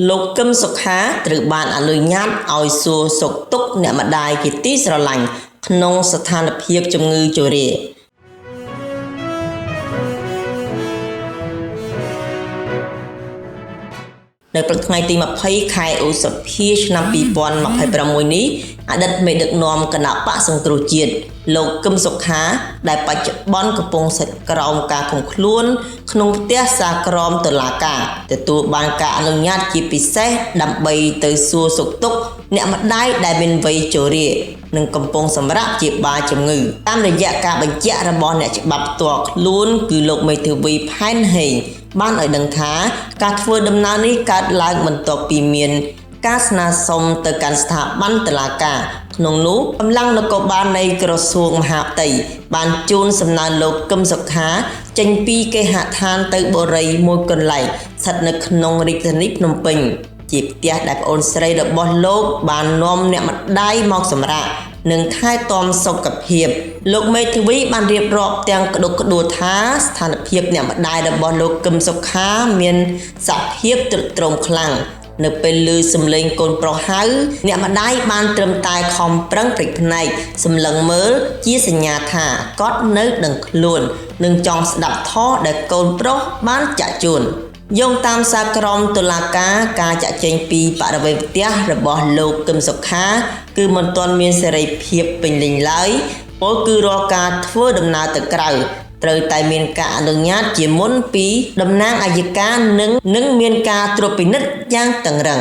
លោកកឹមសុខាត្រូវបានអនុញ្ញាតឲ្យសួរសុខទុក្ខអ្នកម្ដាយជាទីស្រឡាញ់ក្នុងស្ថានភាពជំងឺជរានៅព្រឹកថ្ងៃទី20ខែឧសភាឆ្នាំ2026នេះអតីតមេដឹកនាំគណៈបកសង្គ្រោះជាតិលោកកឹមសុខាដែលបច្ចុប្បន្នកំពុងស្ថិតក្រោមការឃុំខ្លួនក្នុងផ្ទះសាលក្រមតុលាការទទួលបានការអនុញ្ញាតជាពិសេសដើម្បីទៅសួរសុខទុក្ខអ្នកម្ដាយដែលមានវ័យជរានិងកំពុងសម្រាកព្យាបាលជំងឺតាមរយៈការបញ្ជាក់របស់អ្នកច្បាប់ផ្ទាល់ខ្លួនគឺលោកមេធាវីផែនហេងបានឲ្យដឹងថាការធ្វើដំណើរនេះកើតឡើងបន្ទាប់ពីមានការស្នើសុំទៅកាន់ស្ថាប័នតុលាការក្នុងនោះកម្លាំងនគរបាលនៃក្រសួងមហាផ្ទៃបានជូនសំណើលោកកឹមសុខាចេញពីគេហដ្ឋានទៅបុរីមួយកន្លែងស្ថិតនៅក្នុងរាជធានីភ្នំពេញជាផ្ទះដែលប្អូនស្រីរបស់លោកបាននាំអ្នកម្ដាយមកសម្រាកនិងថែទាំសុខភាពលោកមេធាវីបានរៀបរាប់ទាំងក្តុកក្តួលថាស្ថានភាពអ្នកម្ដាយរបស់លោកកឹមសុខាមានសភាពទ្រុឌទ្រោមខ្លាំងនៅពេលឮសំឡេងកូនប្រុសហៅអ្នកម្ដាយបានត្រឹមតែខំប្រឹងព្រឹកភ្នែកសម្លឹងមើលជាសញ្ញាថាគាត់នៅដឹងខ្លួននិងចង់ស្ដាប់ធម៌ដែលកូនប្រុសបានចាក់ជូនយោងតាមសារក្រមតុលាការការចាក់ចែងពីបរិវេណផ្ទះរបស់លោកកឹមសុខាគឺមិនទាន់មានសេរីភាពពេញលេញឡើយពលគឺរាល់ការធ្វើដំណើរទៅក្រៅត្រូវតែមានការអនុញ្ញាតជាមុនពីតំណាងអัยការនិងមានការត្រួតពិនិត្យយ៉ាងតឹងរ៉ឹង